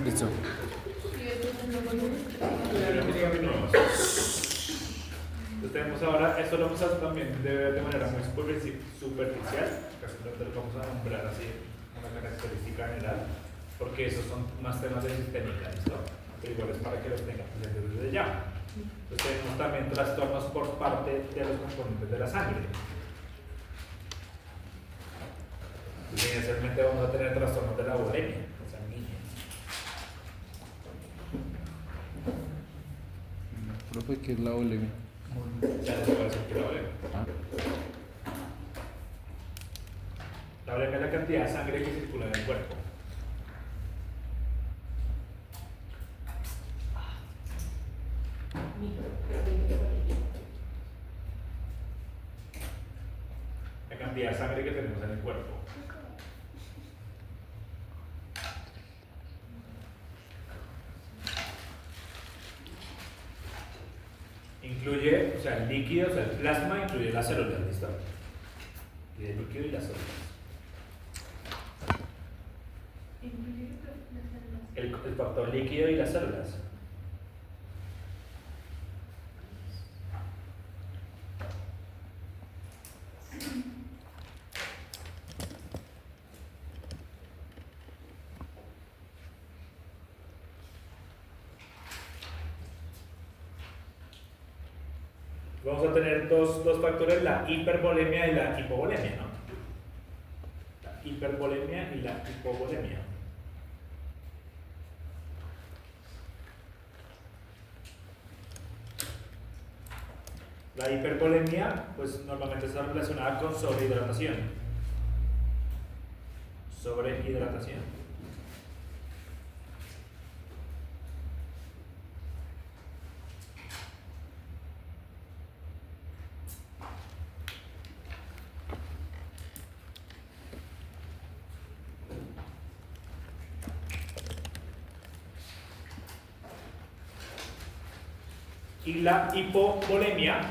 Listo. Entonces tenemos ahora, esto lo vamos a hacer también de manera muy superficial, casi no te lo vamos a nombrar así, una característica general, porque esos son más temas de sistémica, ¿listo? Pero igual es para que los tengan presentes desde ya. Entonces tenemos también trastornos por parte de los componentes de la sangre. Inicialmente vamos a tener trastornos de la bulimia sanguínea. Profe, ¿qué es la bulimia? Ya les voy a decir que la bulimia. Ah, La bulimia es la cantidad de sangre que circula en el cuerpo. La cantidad de sangre que tenemos en el cuerpo. Incluye, o sea, el líquido, o sea, el plasma incluye las células, ¿listo? Y el líquido y las células. El factor líquido y las células. Vamos a tener dos factores, la hipervolemia y la hipovolemia, ¿no? La hipervolemia y la hipovolemia. La hipervolemia, pues normalmente está relacionada con sobrehidratación. Sobrehidratación. Y la hipovolemia,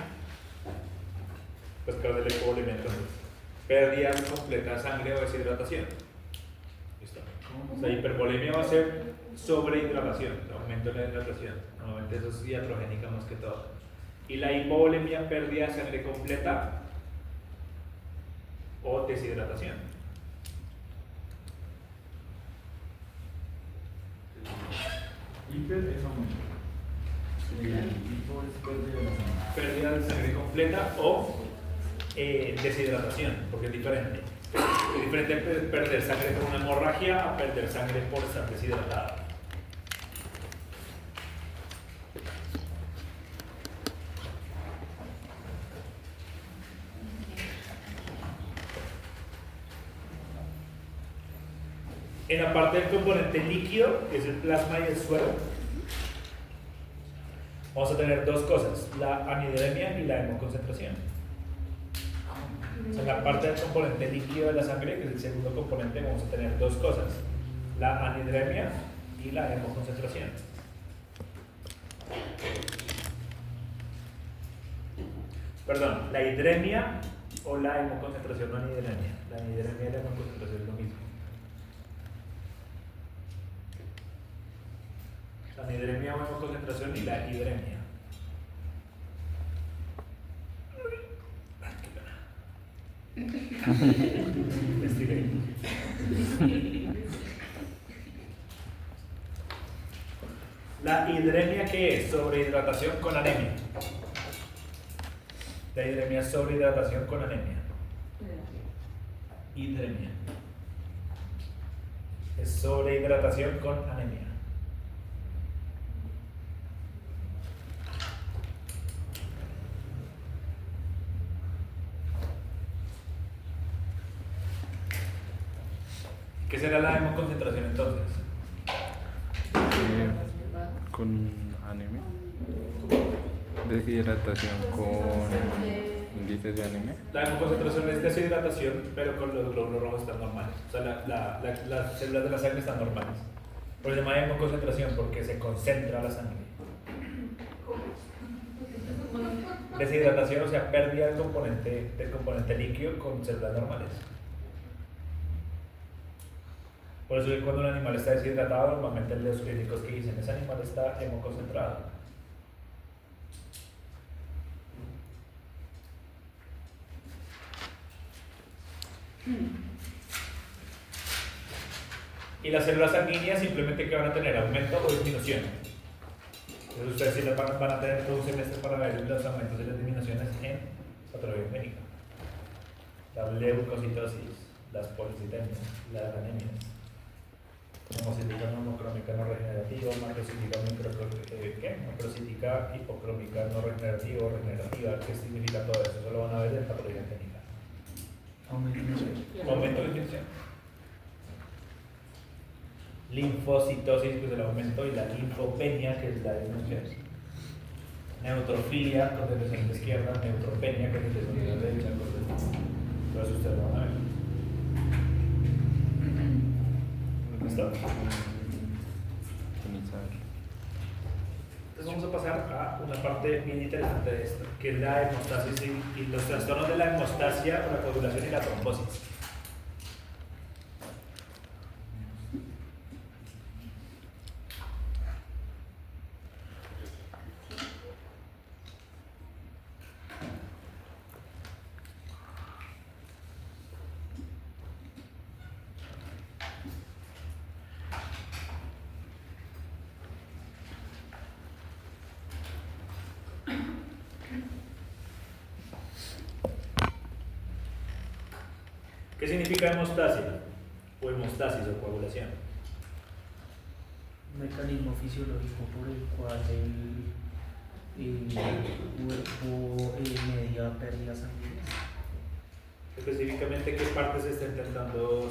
pues claro, de la hipovolemia entonces, pérdida completa de sangre o deshidratación. ¿Listo? La hipervolemia va a ser sobrehidratación, aumento de la hidratación. Normalmente eso es iatrogénica más que todo. Y la hipovolemia, pérdida de sangre completa o deshidratación. Hiper es aumento. Hipo es pérdida de la sangre. Pérdida de sangre completa o deshidratación, porque es diferente. Es diferente perder sangre por una hemorragia a perder sangre por estar deshidratado. En la parte del componente líquido, que es el plasma y el suero, vamos a tener dos cosas, la anhidremia y la hemoconcentración. O sea, en la parte del componente líquido de la sangre, que es el segundo componente, vamos a tener dos cosas, la anhidremia y la hemoconcentración. Perdón, la hidremia o la hemoconcentración, no anhidremia. La anhidremia y la hemoconcentración es lo mismo. La anhidremia o hemoconcentración y la hidremia. Me estiré. La hidremia, ¿qué es? Sobrehidratación con anemia. La hidremia es sobrehidratación con anemia. Hidremia es sobrehidratación con anemia. ¿Qué será la hemoconcentración entonces? con anemia. Deshidratación con índices de anemia. La hemoconcentración es deshidratación, pero con los glóbulos rojos están normales. O sea, las células de la sangre están normales. Por eso se llama hemoconcentración, porque se concentra la sangre. Deshidratación, o sea, pérdida del componente líquido con células normales. Por eso que cuando un animal está deshidratado, normalmente los clínicos que dicen, ese animal está hemoconcentrado. Y las células sanguíneas simplemente que van a tener aumento o disminución. Entonces ustedes sí van a tener todo un semestre para ver los aumentos y las disminuciones en patología clínica. La leucocitosis, las policitemias, las anemias, homocítica no homocrómica no regenerativa, macrocítica macrocítica hipocrómica no regenerativa o regenerativa. ¿Qué significa todo eso? Eso lo van a ver en patología clínica. Aumento de disminución. Linfocitosis, pues el aumento, y la linfopenia, que es la disminución. Neutrofilia, con desviación de la izquierda, neutropenia, que es desviación de la derecha, todo eso ustedes lo van a ver. ¿Listo? Entonces vamos a pasar a una parte bien interesante de esto, que es la hemostasis y los trastornos de la hemostasia o la coagulación y la trombosis. ¿Qué significa hemostasia? O hemostasis o coagulación. Un mecanismo fisiológico por el cual el cuerpo media pérdida sanguínea. Específicamente, ¿qué parte se está intentando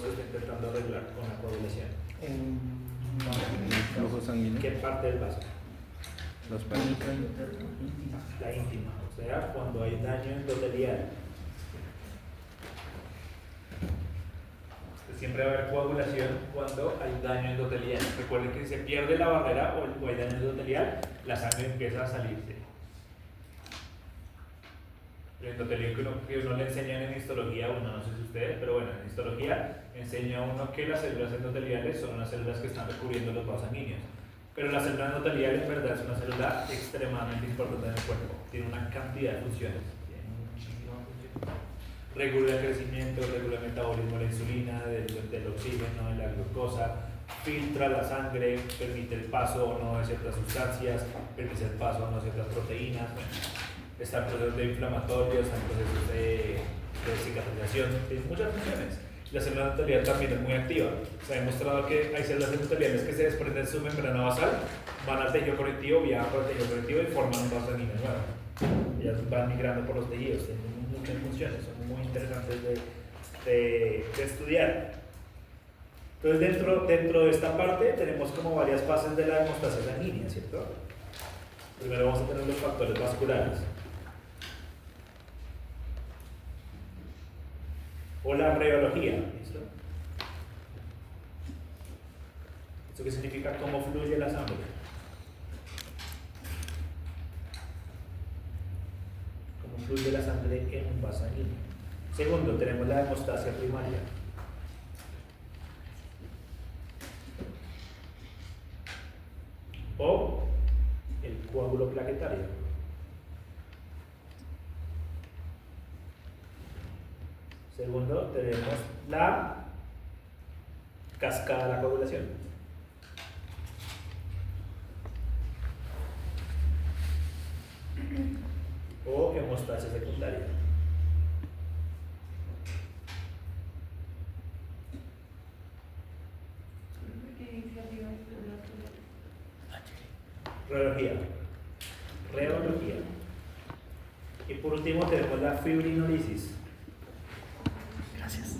arreglar con la coagulación? Flujo sanguíneo. ¿Qué parte del vaso? Los pelos. La íntima, o sea, cuando hay daño endotelial. Siempre va a haber coagulación cuando hay daño endotelial. Recuerden que si se pierde la barrera o hay daño endotelial, la sangre empieza a salirse. El endotelio que uno le enseñan en histología, no sé si ustedes, pero bueno, en histología enseña uno que las células endoteliales son unas células que están recubriendo los vasos sanguíneos. Pero la célula endotelial en verdad es una célula extremadamente importante en el cuerpo. Tiene una cantidad de funciones. Tiene muchísimas funciones. Regula el crecimiento, regula el metabolismo de la insulina, del oxígeno, de la glucosa, filtra la sangre, permite el paso o no de ciertas sustancias, permite el paso o no de ciertas proteínas. Bueno, está en procesos de inflamatorio, está en procesos de cicatrización, tiene muchas funciones. La célula endotelial también es muy activa. Se ha demostrado que hay células endoteliales que se desprenden de su membrana basal, van al tejido conectivo, viajan por el tejido conectivo y forman un vaso sanguíneo nuevo. Ellas van migrando por los tejidos, tienen muchas funciones, son muy interesantes de estudiar. Entonces dentro de esta parte tenemos como varias fases de la hemostasia sanguínea, ¿cierto? Primero vamos a tener los factores vasculares. O la reología, ¿listo? ¿Esto qué significa? ¿Cómo fluye la sangre? ¿Cómo fluye la sangre en un vaso sanguíneo? Segundo, tenemos la hemostasia primaria. O el coágulo plaquetario. Segundo, tenemos la cascada de la coagulación. O hemostasia secundaria. Reología. Reología. Y por último tenemos la fibrinolisis. Gracias.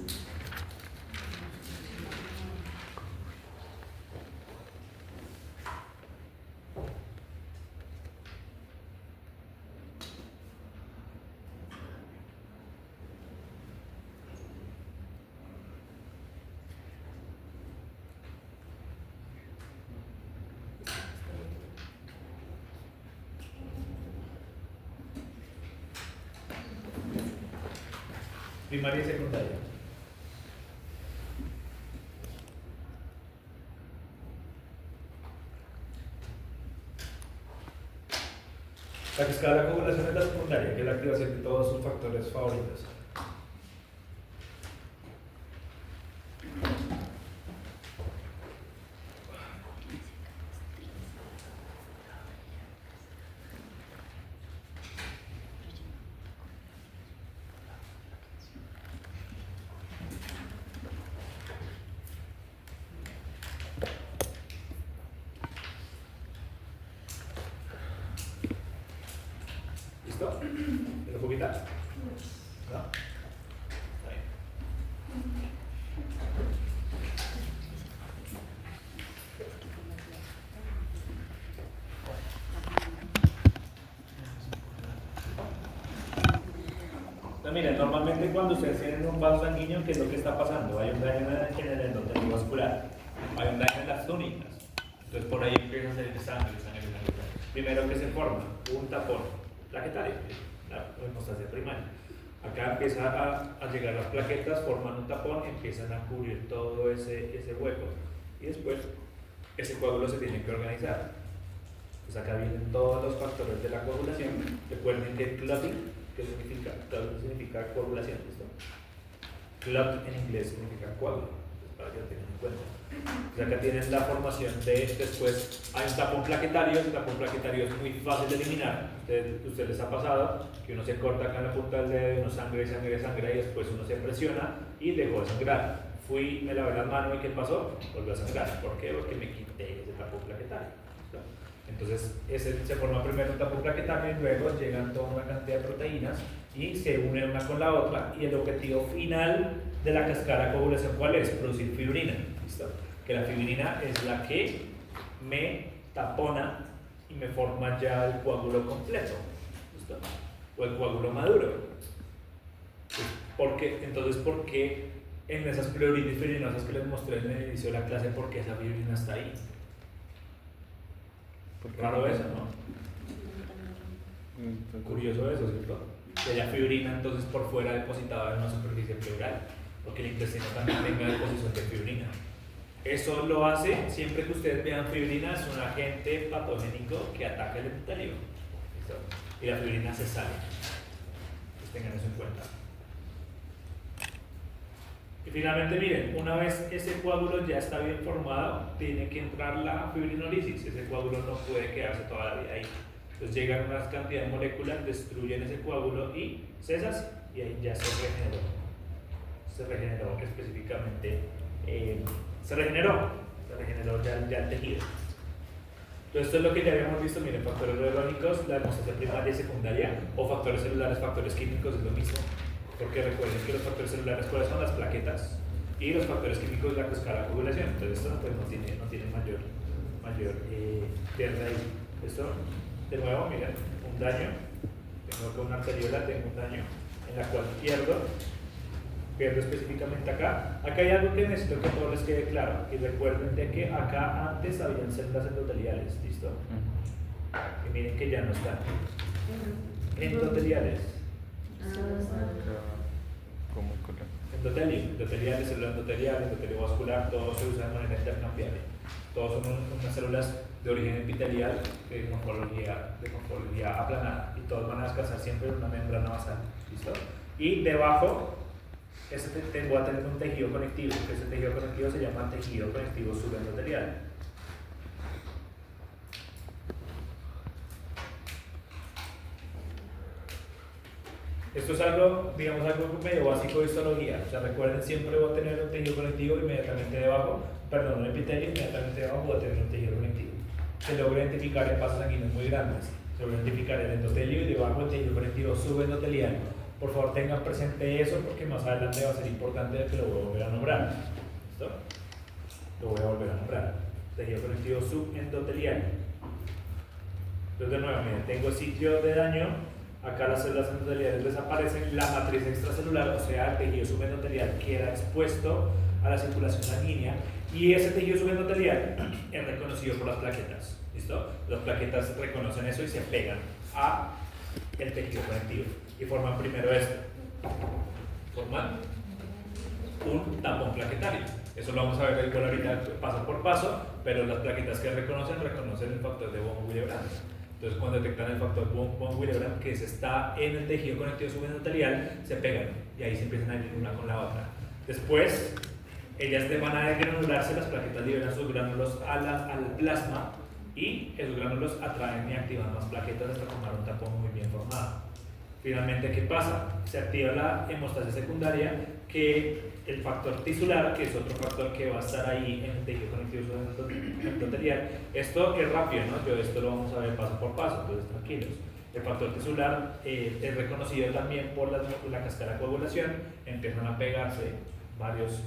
Primaria y secundaria. La cascada de la coagulación es la secundaria, que es la activación de todos sus factores favoritos. ¿Listo? ¿Es un poquito? ¿No? Está bien. Entonces, miren, normalmente cuando ustedes tienen un vaso sanguíneo, ¿qué es lo que está pasando? Hay un daño en el endotelio vascular, hay un daño en las túnicas. Entonces por ahí empieza a salir sangre. Primero que se forma un tapón plaquetario, la hemostasia primaria. Acá empieza a llegar las plaquetas, forman un tapón, empiezan a cubrir todo ese hueco y después ese coágulo se tiene que organizar. Pues acá vienen todos los factores de la coagulación. Recuerden que clotting, ¿qué significa? Clotting significa coagulación, ¿listo? Clot en inglés significa coágulo, entonces para que lo tengan en cuenta. Pues acá tienen la formación de, después hay un tapón plaquetario. El tapón plaquetario es muy fácil de eliminar. Ustedes les ha pasado que uno se corta acá en la punta del dedo, uno sangre y después uno se presiona y dejó de sangrar. Fui, me lavé las manos y ¿qué pasó? Volvió a sangrar. ¿Por qué? Porque me quité ese tapón plaquetario. ¿Listo? Entonces se forma primero un tapón plaquetario y luego llegan toda una cantidad de proteínas y se unen una con la otra, y el objetivo final de la cascada de coagulación, ¿cuál es? Producir fibrina. ¿Listo? Que la fibrina es la que me tapona y me forma ya el coágulo completo. ¿Listo? O el coágulo maduro. Entonces, ¿por qué en esas pleuritis fibrinosas que les mostré en el inicio de la clase, por qué esa fibrina está ahí? Raro eso, ¿no? Curioso eso, ¿cierto? Que haya fibrina entonces por fuera depositada en una superficie pleural, porque el intestino también tenga deposición de fibrina. Eso lo hace siempre que ustedes vean fibrina, es un agente patogénico que ataca el endotelio. ¿Listo? Y la fibrina se sale. Pues tengan eso en cuenta. Y finalmente, miren, una vez ese coágulo ya está bien formado, tiene que entrar la fibrinolisis. Ese coágulo no puede quedarse toda la vida ahí. Entonces llegan unas cantidades de moléculas, destruyen ese coágulo y cesas, y ahí ya se regeneró. Se regeneró específicamente, se regeneró ya el tejido. Entonces esto es lo que ya habíamos visto, miren, factores biológicos, la hemostasia primaria y secundaria, o factores celulares, factores químicos, es lo mismo. Porque recuerden que los factores celulares, ¿cuáles son? Las plaquetas, y los factores químicos, la cascada de coagulación. Entonces esto pues, no tiene mayor pierde ahí. Esto, de nuevo, miren, un daño, tengo que una arteriola, tengo un daño en la cual pierdo específicamente acá. Acá hay algo que necesito que a todos les quede claro, y recuerden de que acá antes habían células endoteliales, ¿listo? Y miren que ya no están. Endoteliales. ¿Cómo con Endoteliales, célula endotelial, endotelio vascular, todos se usan de manera intercambiable. Todos son unas células de origen epitelial de morfología aplanada, y todos van a descansar siempre en una membrana basal. ¿Listo? Y debajo voy a tener un tejido conectivo, que ese tejido conectivo se llama tejido conectivo subendotelial. Esto es algo, digamos, algo medio básico de histología. O sea, recuerden, siempre voy a tener un tejido conectivo inmediatamente debajo, un epitelio inmediatamente debajo voy a tener un tejido conectivo. Se logra identificar en vasos sanguíneos muy grandes. Se logra identificar el endotelio y debajo el tejido conectivo subendotelial. Por favor, tengan presente eso porque más adelante va a ser importante que lo voy a volver a nombrar. ¿Listo? Lo voy a volver a nombrar. Tejido conectivo subendotelial. Entonces, de nuevo, miren, tengo sitio de daño. Acá las células endoteliales desaparecen, la matriz extracelular, o sea, el tejido subendotelial queda expuesto a la circulación sanguínea, y ese tejido subendotelial es reconocido por las plaquetas. ¿Listo? Las plaquetas reconocen eso y se pegan a el tejido conectivo y forman primero esto. Forman un tapón plaquetario. Eso lo vamos a ver igual ahorita paso por paso, pero las plaquetas que reconocen el factor de von Willebrand. Entonces, cuando detectan el factor von Willebrand, que está en el tejido conectivo subendotelial, se pegan y ahí se empiezan a ir una con la otra. Después, ellas van a degranularse, las plaquetas liberan sus gránulos al plasma y esos gránulos atraen y activan más plaquetas hasta formar un tapón muy bien formado. Finalmente, ¿qué pasa? Se activa la hemostasia secundaria, que el factor tisular, que es otro factor que va a estar ahí en el tejido conectivo endotelial. Esto es rápido, ¿no? Esto lo vamos a ver paso por paso, entonces tranquilos. El factor tisular es reconocido también por la cascada de coagulación. Empiezan a pegarse varios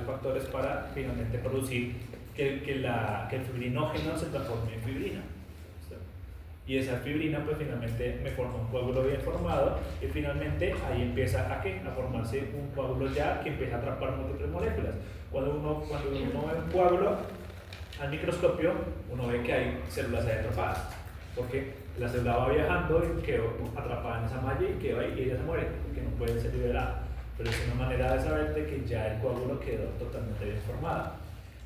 factores para finalmente producir que el fibrinógeno se transforme en fibrina. Y esa fibrina pues finalmente me forma un coágulo bien formado y finalmente ahí empieza a formarse un coágulo ya que empieza a atrapar múltiples moléculas. Cuando uno ve un coágulo al microscopio, uno ve que hay células ahí atrapadas, porque la célula va viajando y quedó atrapada en esa malla y quedó ahí y ella se muere, porque no puede ser liberada. Pero es una manera de saber de que ya el coágulo quedó totalmente bien formado.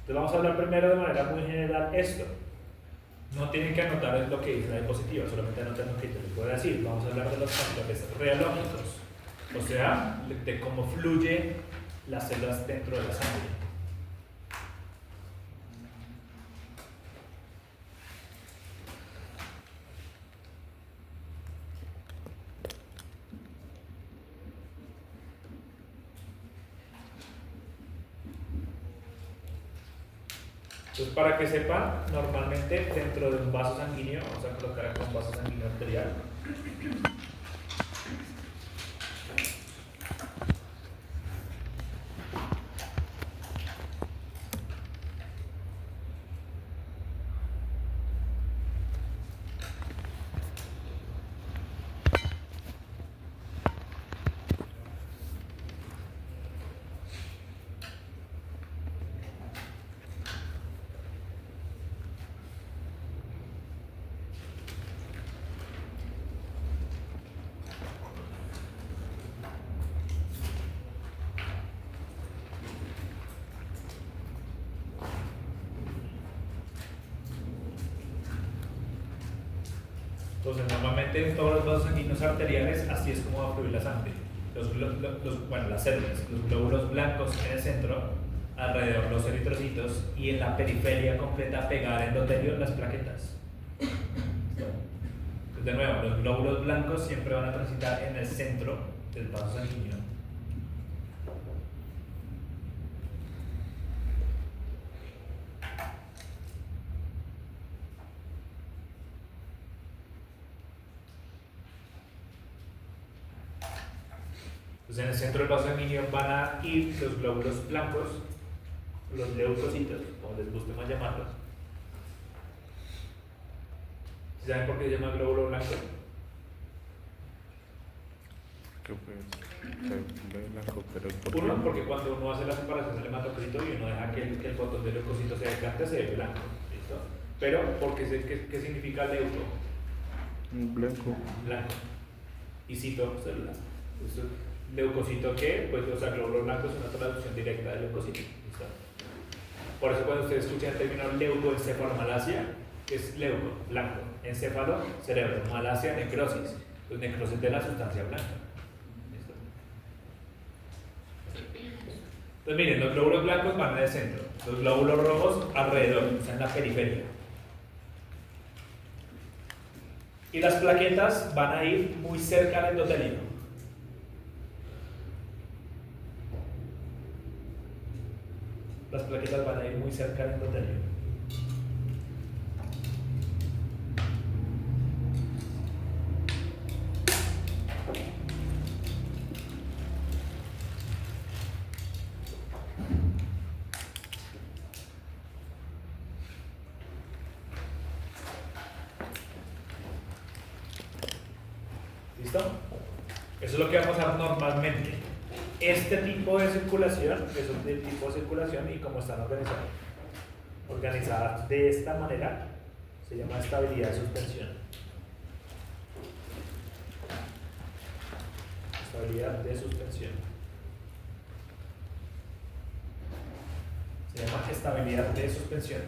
Entonces vamos a hablar primero de manera muy general esto. No tienen que anotar lo que dice la diapositiva, solamente anoten lo que yo les puedo decir. Vamos a hablar de los factores reológicos, o sea, de cómo fluye las células dentro de la sangre. Entonces, para que sepan, normalmente dentro de un vaso sanguíneo, vamos a colocar aquí un vaso sanguíneo arterial. Entonces, normalmente en todos los vasos sanguíneos arteriales, así es como va a fluir la sangre. Las células, los glóbulos blancos en el centro, alrededor los eritrocitos y en la periferia completa pegar endotelio las plaquetas. Entonces, de nuevo, los glóbulos blancos siempre van a transitar en el centro del vaso sanguíneo. Entonces, en el centro del vaso sanguíneo van a ir los glóbulos blancos, los leucocitos, como les guste más llamarlos. ¿Saben por qué se llama glóbulo blanco? Que pues, blanco, pero ¿por qué? Uno, porque cuando uno hace la separación del hematocito y uno deja que el botón del leucocito se decante, se ve blanco. ¿Listo? Pero, ¿qué significa leuco? Blanco. Blanco. Y cito, célula. Entonces, leucocito, ¿qué? Pues, o sea, glóbulo blanco es una traducción directa de leucocito. ¿Listo? Por eso cuando ustedes escuchan el término leucoencefalomalacia, es leuco, blanco. Encéfalo, cerebro. Malacia, necrosis. Pues necrosis de la sustancia blanca. ¿Listo? Entonces miren, los glóbulos blancos van en el centro. Los glóbulos rojos alrededor, o sea, en la periferia. Y las plaquetas van a ir muy cerca al endotelio. Las plaquetas van a ir muy cerca al endotelio. ¿Listo? Eso es lo que va a pasar normalmente. Este tipo de circulación, que es el tipo de circulación y cómo están organizadas de esta manera, se llama estabilidad de suspensión. Estabilidad de suspensión. Se llama estabilidad de suspensión.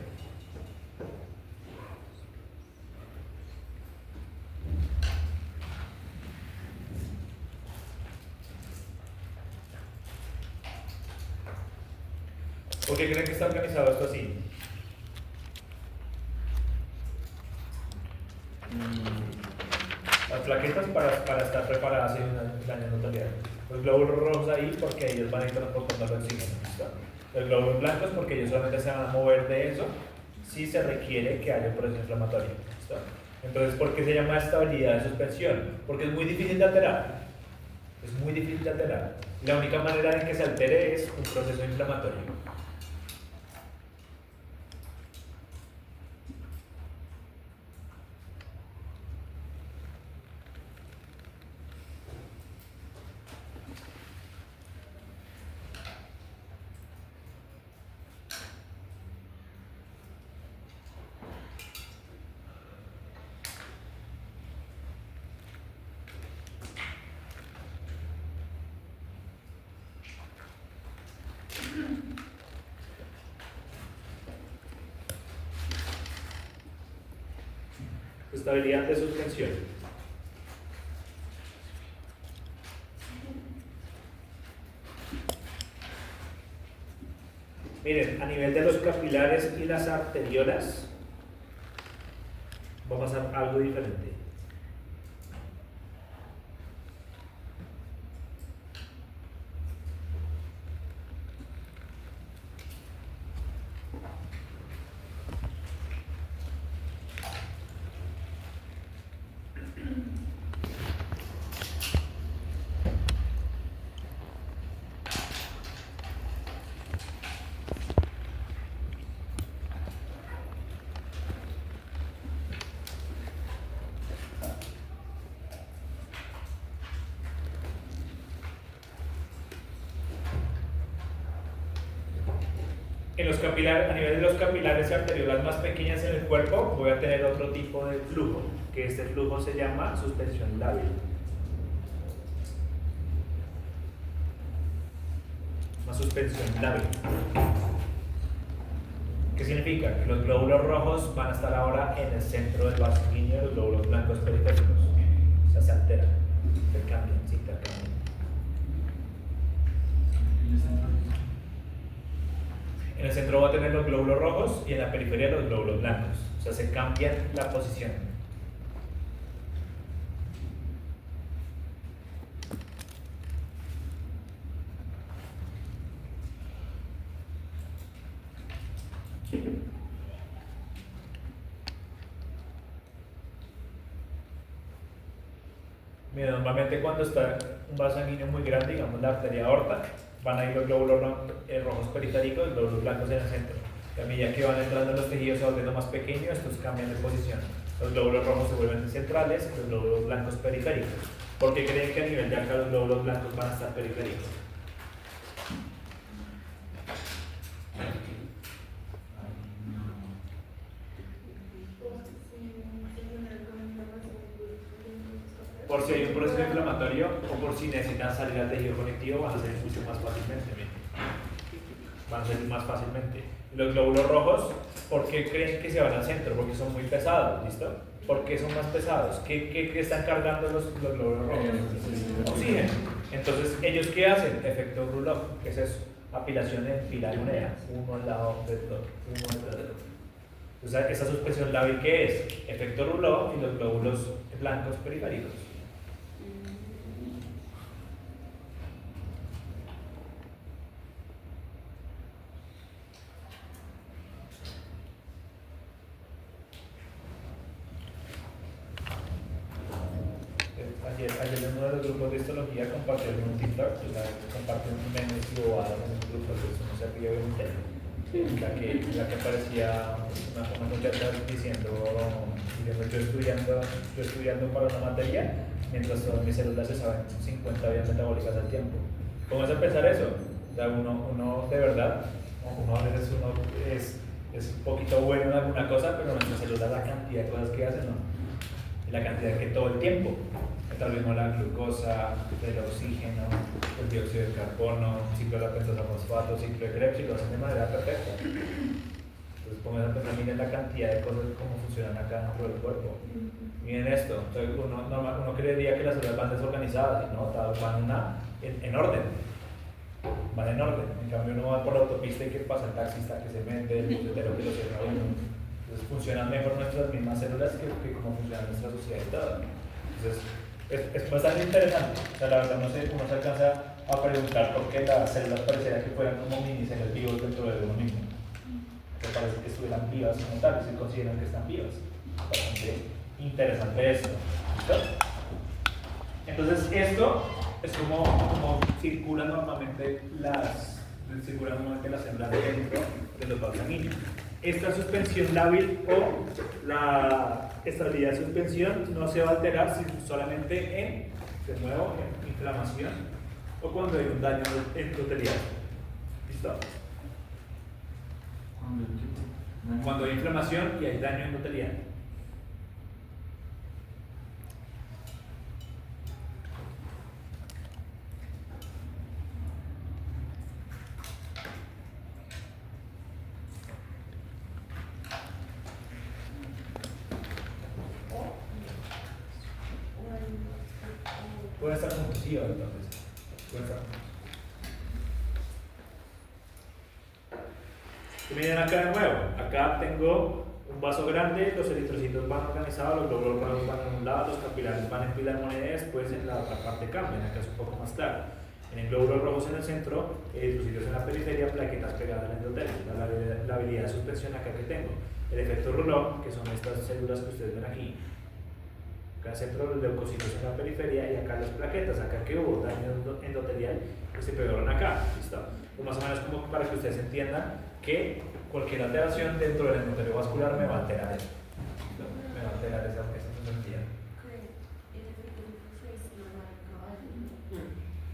¿Por qué creen que está organizado esto así? Las plaquetas para estar preparadas en un daño en totalidad. Los glóbulos rojos ahí porque ellos van a ir transportando el oxígeno. ¿Listo? Los glóbulos blancos porque ellos solamente se van a mover de eso si se requiere que haya un proceso inflamatorio. ¿Listo? Entonces, ¿por qué se llama estabilidad de suspensión? Porque es muy difícil de alterar. Es muy difícil de alterar. La única manera en que se altere es un proceso inflamatorio. Estabilidad de suspensión. Miren, a nivel de los capilares y las arteriolas, va a pasar algo diferente. En los capilares, a nivel de los capilares y arteriolas más pequeñas en el cuerpo, voy a tener otro tipo de flujo, que este flujo se llama suspensión lábil. Una suspensión lábil. ¿Qué significa? Que los glóbulos rojos van a estar ahora en el centro del vaso sanguíneo y los glóbulos blancos periféricos. O sea, se alteran, se cambian, se intercambian. En el centro va a tener los glóbulos rojos y en la periferia los glóbulos blancos. O sea, se cambian la posición. Mira, normalmente cuando está un vaso sanguíneo muy grande, digamos la arteria aorta, van a ir los glóbulos rojos periféricos y los glóbulos blancos en el centro. Y a medida que van entrando los tejidos se volviendo más pequeños, estos cambian de posición. Los glóbulos rojos se vuelven centrales y los glóbulos blancos periféricos. ¿Por qué creen que a nivel de acá los glóbulos blancos van a estar periféricos? Por si hay un proceso inflamatorio o por si necesitan salir al tejido conectivo, van a salir mucho más fácilmente. Van a salir más fácilmente. Los glóbulos rojos, ¿por qué creen que se van al centro? Porque son muy pesados, ¿listo? ¿Por qué son más pesados? ¿Qué están cargando los glóbulos rojos? Oxígeno. Entonces, ¿ellos qué hacen? Efecto Rulov. ¿Qué es eso? Apilación en fila lunea, uno al lado del otro, uno detrás del otro. O sea, esa suspensión lábil, ¿qué es? Efecto Rulov y los glóbulos blancos periféricos. Ayer en uno de los grupos de histología compartieron un TikTok, compartieron un meme y bobadas en un grupo, que eso no se ríe obviamente, la que aparecía una muchacha diciendo yo estudiando para una materia, mientras todas mis células se saben 50 vías metabólicas al tiempo. ¿Cómo es a pensar eso? O sea, uno de verdad, uno a veces es un poquito bueno en alguna cosa, pero nuestra célula la cantidad de cosas que hace, ¿no? Y la cantidad que todo el tiempo. Tal vez no la glucosa, el oxígeno, el dióxido de carbono, ciclo de la pentosa fosfato, ciclo de Krebs, y lo hacen de manera perfecta. Entonces, pongan a pensar, miren la cantidad de cosas, cómo funcionan acá dentro del cuerpo. Miren esto, entonces uno creería que las células van desorganizadas, y no, todas van en orden. van en orden. En cambio, uno va por la autopista y que pasa el taxista que se mete, el bucetero que lo cierra uno. Entonces, funcionan mejor nuestras mismas células que cómo funciona nuestra sociedad y todo. Entonces, es bastante interesante. O sea, la verdad, no sé cómo se alcanza a preguntar por qué las células parecerían que fueran como mini seres vivos dentro de uno mismo. Que parece que estuvieran vivas como tal, y se consideran que están vivas. Bastante interesante esto. ¿Listo? Entonces, esto es como circulan normalmente las células dentro de los vasos sanguíneos. Esta suspensión lábil o la estabilidad de suspensión no se va a alterar solamente de nuevo, en inflamación o cuando hay un daño endotelial. ¿Listo? Cuando hay inflamación y hay daño endotelial. Puede estar confusiva entonces. Puede estar. Y miren acá de nuevo. Acá tengo un vaso grande, los eritrocitos van organizados, los glóbulos rojos van en un lado, los capilares van en pila moneda, después en la otra parte cambian. Acá es un poco más claro. En el glóbulos rojos en el centro, eritrocitos en la periferia, plaquetas pegadas al endotelio. La habilidad de suspensión acá que tengo. El efecto Rouleau, que son estas células que ustedes ven aquí. Acá centro los leucocitos en la periferia y acá las plaquetas, acá que hubo daño endotelial que se pegaron acá, ¿listo? Pues más o menos como para que ustedes entiendan que cualquier alteración dentro del endotelio vascular me va a alterar eso, ¿listo? Me va a alterar esa sensibilidad.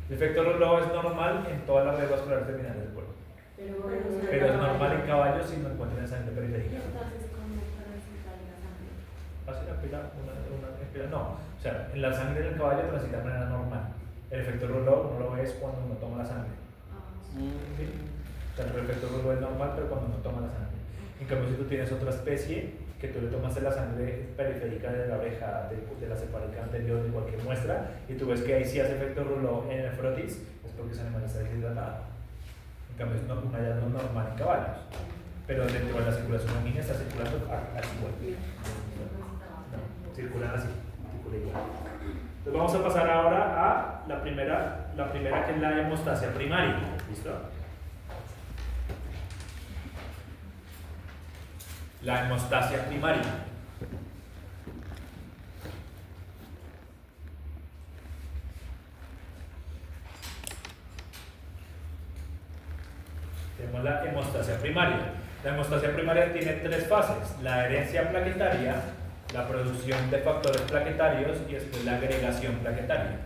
El efecto Rouleau es normal en todas las redes vasculares terminales del cuerpo, pero es normal en caballos si no encuentran en sangre periférica. ¿Hace la pila? No, o sea, en la sangre del caballo transita de manera normal. El efecto Rouleau no lo ves cuando uno toma la sangre. ¿Sí? O sea, el efecto Rouleau es normal, pero cuando uno toma la sangre. En cambio, si tú tienes otra especie, que tú le tomaste la sangre periférica de la oreja, de la cepálica anterior, de cualquier muestra, y tú ves que ahí sí hace efecto Rouleau en el frotis, es porque ese animal está deshidratado. En cambio, es un hallazgo normal en caballos. Pero dentro de la circulación sanguínea está circulando así igual. No, circulan así. Entonces vamos a pasar ahora a la primera que es la hemostasia primaria. ¿Listo? La hemostasia primaria. Tenemos la hemostasia primaria. La hemostasia primaria tiene tres fases: la herencia plaquetaria, la producción de factores plaquetarios y después la agregación plaquetaria.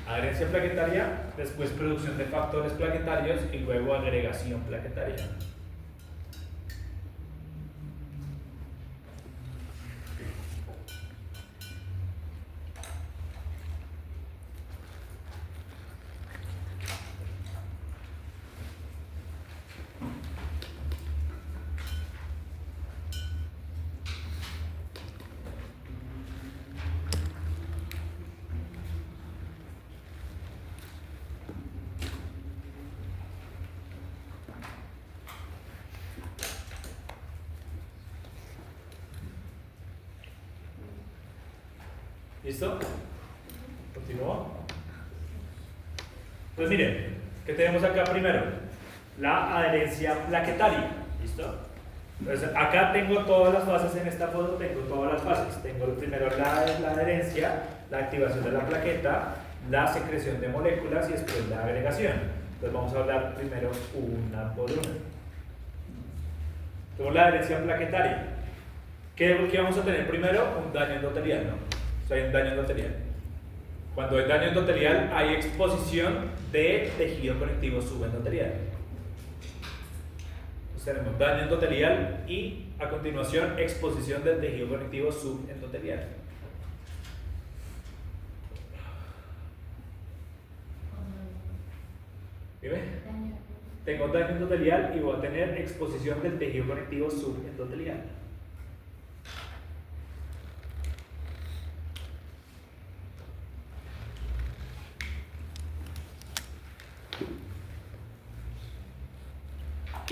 Adherencia plaquetaria, después producción de factores plaquetarios y luego agregación plaquetaria. ¿Listo? ¿Continúo? Pues miren, ¿qué tenemos acá primero? La adherencia plaquetaria. ¿Listo? Entonces acá tengo todas las fases en esta foto, tengo todas las fases. Tengo primero la adherencia, la activación de la plaqueta, la secreción de moléculas y después la agregación. Entonces vamos a hablar primero una por una. Tenemos la adherencia plaquetaria. ¿Qué vamos a tener primero? Un daño endotelial, ¿no? Hay un daño endotelial. Cuando hay daño endotelial hay exposición de tejido conectivo subendotelial. Entonces tenemos daño endotelial y a continuación exposición del tejido conectivo subendotelial. ¿Dime? tengo daño endotelial y voy a tener exposición del tejido conectivo subendotelial.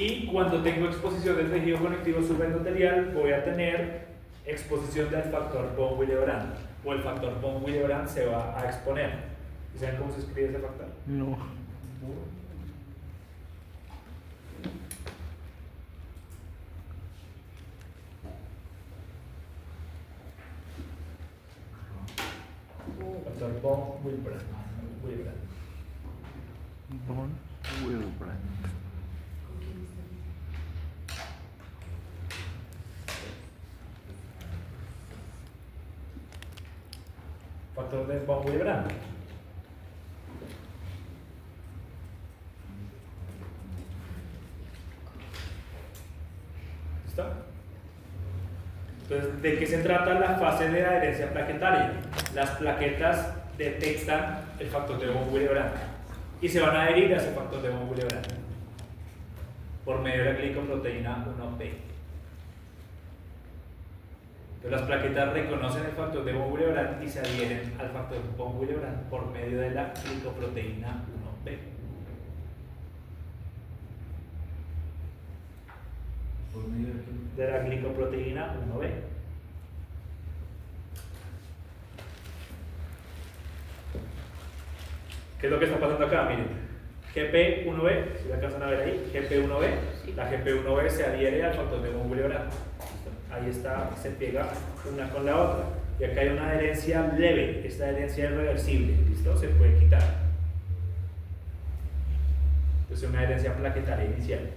Y cuando tengo exposición del tejido conectivo subendotelial, voy a tener exposición del factor von Willebrand, o el factor von Willebrand se va a exponer. ¿Y saben cómo se escribe ese factor? No. Factor von Willebrand. Von Willebrand. Factor de von Willebrand. ¿Listo? Entonces, ¿de qué se trata la fase de adherencia plaquetaria? Las plaquetas detectan el factor de von Willebrand y se van a adherir a ese factor de von Willebrand por medio de la glicoproteína 1B. Entonces, las plaquetas reconocen el factor de von Willebrand y se adhieren al factor de von Willebrand por medio de la glicoproteína 1B. ¿Por medio de qué? De la glicoproteína 1B. ¿Qué es lo que está pasando acá? Miren, GP1B, si la alcanzan a ver ahí, GP1B, la GP1B se adhiere al factor de von Willebrand. Ahí está, se pega una con la otra. Y acá hay una adherencia leve, esta adherencia es reversible, ¿listo? Se puede quitar. Entonces, una adherencia plaquetaria inicial.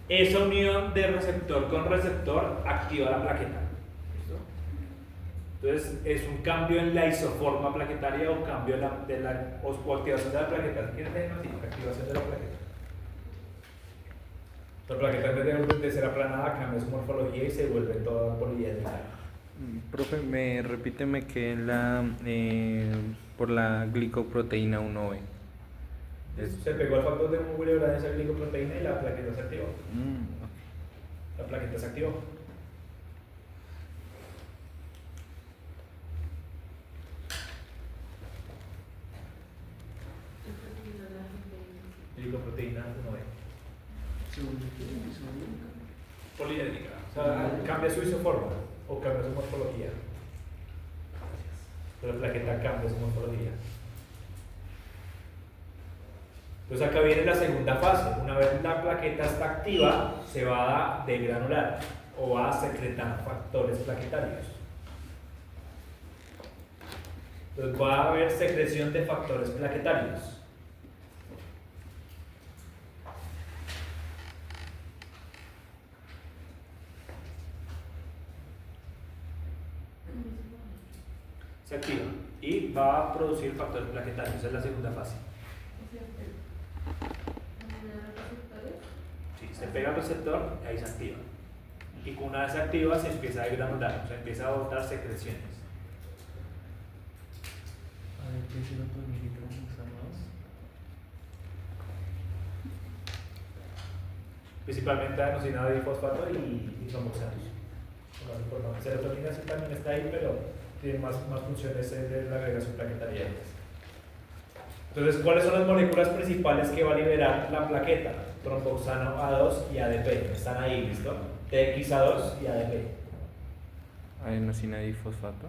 Esa unión de receptor con receptor activa la plaqueta. ¿Listo? Entonces, es un cambio en la isoforma plaquetaria o cambio o activación de la plaqueta. ¿Quieren decirlo así? Activación de la plaqueta. La plaqueta, en vez de ser aplanada, cambia su morfología y se vuelve toda poliédrica. Profe, repíteme que es la por la glicoproteína 1B. Se pegó al factor de von Willebrand esa glicoproteína y la plaqueta se activó. La plaqueta se activó. Glicoproteína 1B. Poliédrica. O sea, cambia su isoforma o cambia su morfología. Pero la plaqueta cambia su morfología. Entonces acá viene la segunda fase. Una vez la plaqueta está activa, se va a degranular o va a secretar factores plaquetarios. Entonces va a haber secreción de factores plaquetarios. Se activa y va a producir factores plaquetarios. Esa es la segunda fase. Sí, se pega al receptor y ahí se activa. Y con una vez se activa se empieza a degranular, o sea, empieza a botar secreciones. A ver, ¿qué es el otro miligramos? Principalmente adenosina de fosfato y tromboxanos. Serotonina sí también está ahí, pero tiene más funciones de la agregación plaquetaria. Entonces, ¿cuáles son las moléculas principales que va a liberar la plaqueta? Tromboxano A2 y ADP. Están ahí, ¿listo? TXA2 y ADP. Adenosina difosfato.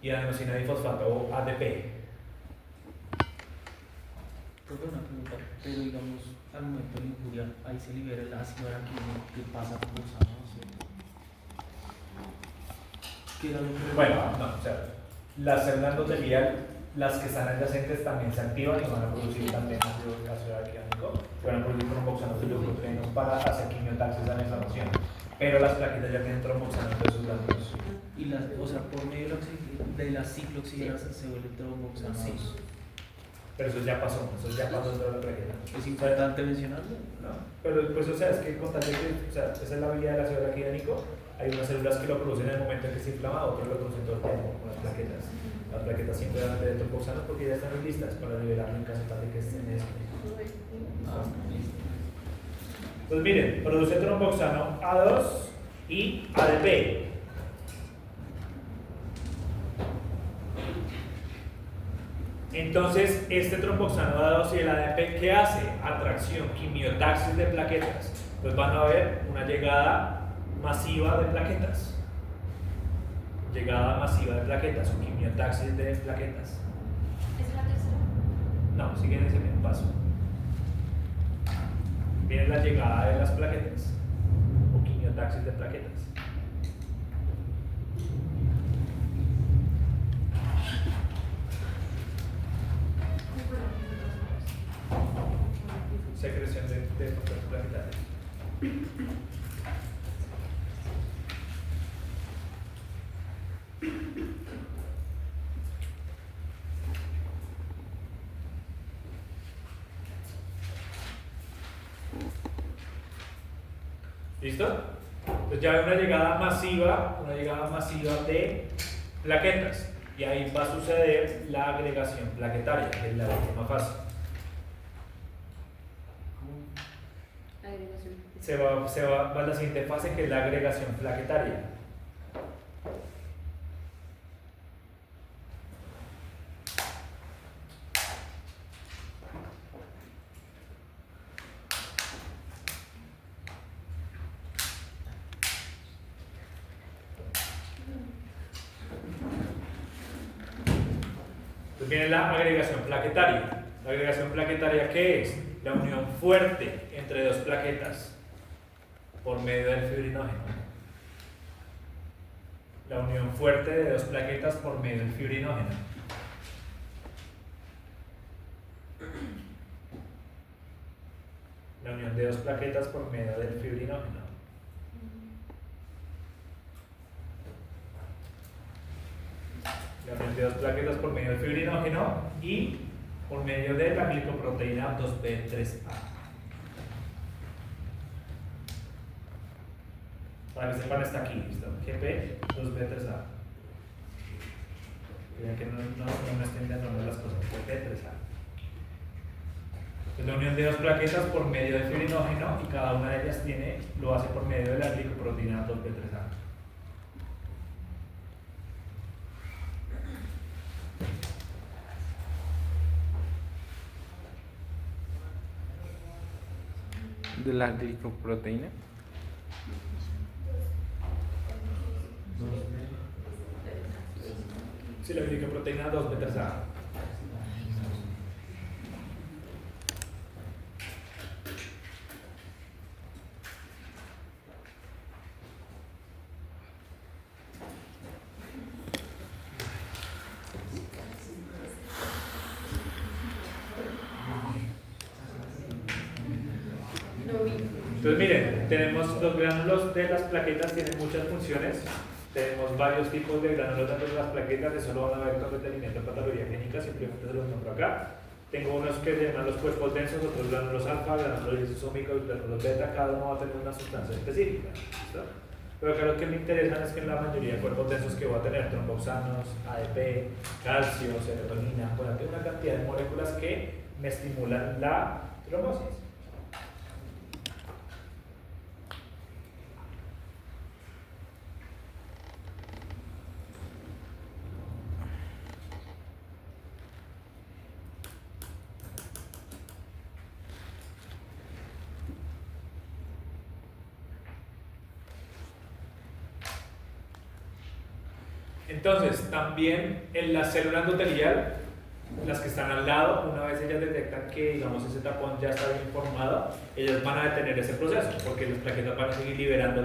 Y adenosina difosfato o ADP. Profe, una pregunta, pero digamos, al momento de la injuria, ahí se libera el ácido araquídeo que pasa por los ánimos. ¿Qué era lo que... Bueno, no, o sea, las células endoteliales, las que están adyacentes también se activan y van a producir también ácido araquidónico, van a producir tromboxanos y leucotrienos para hacer quimiotaxis a la inflamación. Pero las plaquetas ya tienen tromboxanos de sus ganglios. Y las, o sea, por medio de la ciclooxigenasa se vuelve tromboxano. Sí. pero eso ya pasó dentro de la plaqueta. ¿Es importante mencionarlo? ¿No? Pero pues, o sea, es que con tal de que, o sea, esa es la habilidad de la célula aquí de Nico. Hay unas células que lo producen en el momento en que está inflamado, otras lo producen todo el tiempo con las plaquetas. Las plaquetas siempre van de tromboxanos porque ya están listas para liberarlo en caso tal de que estén en eso. Pues miren, produce tromboxano A2 y ADP. Entonces, este tromboxano A2 y el ADP, ¿qué hace? Atracción, quimiotaxis de plaquetas. Pues van a ver una llegada masiva de plaquetas. Llegada masiva de plaquetas o quimiotaxis de plaquetas. ¿Es la tercera? No, siguen ese mismo paso. Viene la llegada de las plaquetas o quimiotaxis de plaquetas. Secreción de factores plaquetarios. ¿Listo? Entonces ya hay una llegada masiva de plaquetas y ahí va a suceder la agregación plaquetaria, que es la última fase. Agregación. Se va a la siguiente fase, que es la agregación plaquetaria. Entonces viene la agregación plaquetaria. ¿La agregación plaquetaria qué es? La unión fuerte entre dos plaquetas por medio del fibrinógeno. La unión fuerte de dos plaquetas por medio del fibrinógeno. La unión de dos plaquetas por medio del fibrinógeno. La unión de dos plaquetas por medio del fibrinógeno y por medio de la glicoproteína 2B3A. Para que sepan, está aquí, ¿listo? GP2B3A. Ya que no me estoy inventando las cosas, GP3A. Es la unión de dos plaquetas por medio del fibrinógeno y cada una de ellas lo hace por medio de la glicoproteína 2B3A. De la glicoproteína. Sí, la glicoproteína 2B3A. Entonces miren, tenemos los gránulos de las plaquetas, tienen muchas funciones. Tenemos varios tipos de gránulos dentro de las plaquetas, eso lo van a ver con detenimiento en patología clínica, simplemente se los nombro acá. Tengo unos que se llaman los cuerpos densos, otros gránulos alfa, gránulos lisosómicos, gránulos beta, cada uno va a tener una sustancia específica. ¿Listo? Pero acá lo que me interesan es que en la mayoría de cuerpos densos que voy a tener tromboxanos, ADP, calcio, serotonina, bueno, tengo una cantidad de moléculas que me estimulan la trombosis. Entonces, también en la célula endotelial, las que están al lado, una vez ellas detectan que, digamos, ese tapón ya está bien formado, ellas van a detener ese proceso, porque las plaquetas van a seguir liberando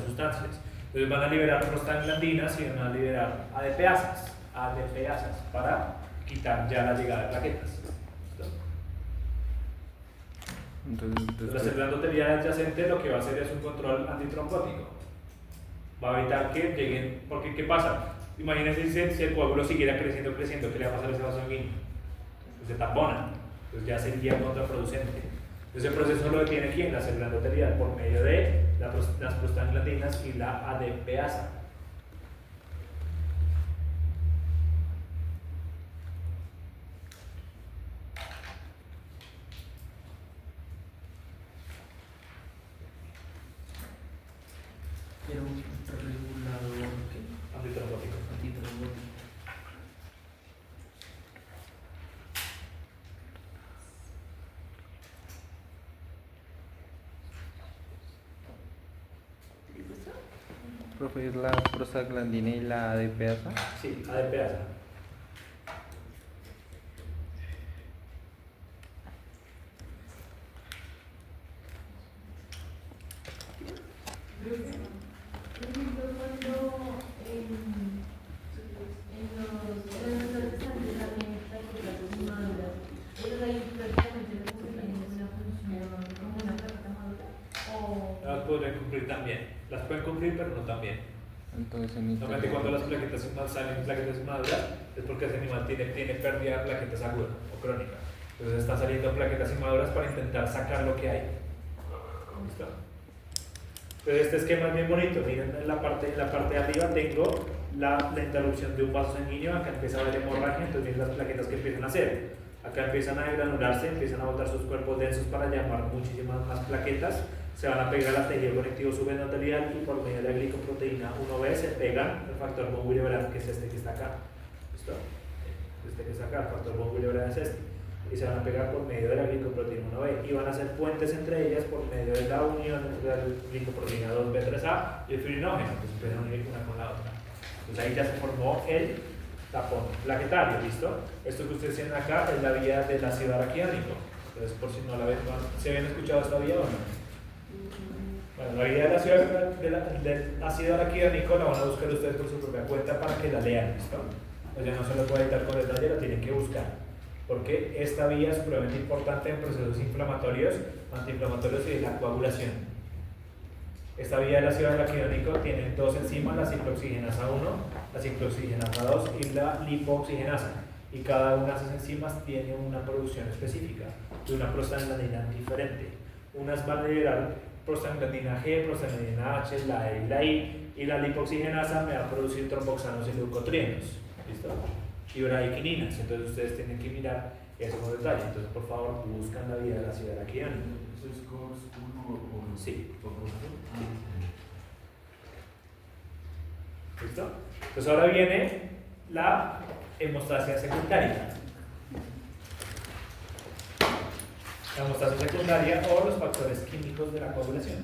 sustancias. Entonces van a liberar prostaglandinas y van a liberar ADPasas para quitar ya la llegada de plaquetas. ¿Listo? Entonces, La célula endotelial adyacente lo que va a hacer es un control antitrombótico. Va a evitar que lleguen, porque ¿qué pasa? Imagínense si el coágulo siguiera creciendo, ¿qué le va a pasar a ese vaso sanguíneo? se tampona, entonces ya sería contraproducente. Entonces el proceso lo detiene ¿quién? La célula endotelial por medio de las prostaglandinas y la ADPasa. Era un regulador Antitrombótico. antitrombótico. Profe, ¿es la prostaglandina y la ADPasa? Sí, ADPasa. Por ejemplo, cuando en los estantes también hay platos maduras, ellos ahí prácticamente no cumplen una función como una planta madura. O Las pueden cumplir también. Las pueden cumplir, pero no también. Entonces, Normalmente cuando las plaquetas salen plaquetas maduras es porque ese animal tiene pérdida de plaquetas aguda o crónica. Entonces están saliendo plaquetas inmaduras para intentar sacar lo que hay. ¿Listo? Entonces este esquema es bien bonito. Miren en la parte de arriba tengo la interrupción de un vaso sanguíneo. Acá empieza a haber hemorragia, entonces miren las plaquetas que empiezan a hacer. Acá empiezan a degranularse, empiezan a botar sus cuerpos densos para llamar muchísimas más plaquetas. Se van a pegar al tejido conectivo subendotelial y por medio de la glicoproteína 1B se pegan el factor von Willebrand, que es este que está acá. ¿Listo? Este que está acá, el factor von Willebrand es este. Y se van a pegar por medio de la glicoproteína 1B y van a hacer puentes entre ellas por medio de la unión entre la glicoproteína 2B3A y el fibrinógeno, que se pueden unir una con la otra. Entonces ahí ya se formó el tapón plaquetario, ¿listo? Esto que ustedes tienen acá es la vía del ácido araquidónico. Entonces, por si no la ven, ¿se habían escuchado esta vía o no? Bueno, la vía del ácido araquidónico la van a buscar ustedes por su propia cuenta para que la lean, ¿listo? Pues ya no se lo puede editar con detalle, la tienen que buscar. Porque esta vía es supremamente importante en procesos inflamatorios, antiinflamatorios y de la coagulación. Esta vía del ácido araquidónico tiene dos enzimas, la ciclooxigenasa 1, la ciclooxigenasa 2 y la lipooxigenasa. Y cada una de esas enzimas tiene una producción específica de una prostaglandina diferente. Unas van a liberar prostaglandina G, prostaglandina H, la E y la I, y la lipooxigenasa me va a producir tromboxanos y leucotrienos. ¿Listo? Y bradykininas. Entonces ustedes tienen que mirar eso con detalle. Entonces, por favor, buscan la vía del ácido araquidónico. ¿Eso es COX 1 o Sí. o COX 2? ¿Listo? Pues ahora viene la hemostasia secundaria. La hemostasia secundaria o los factores químicos de la coagulación.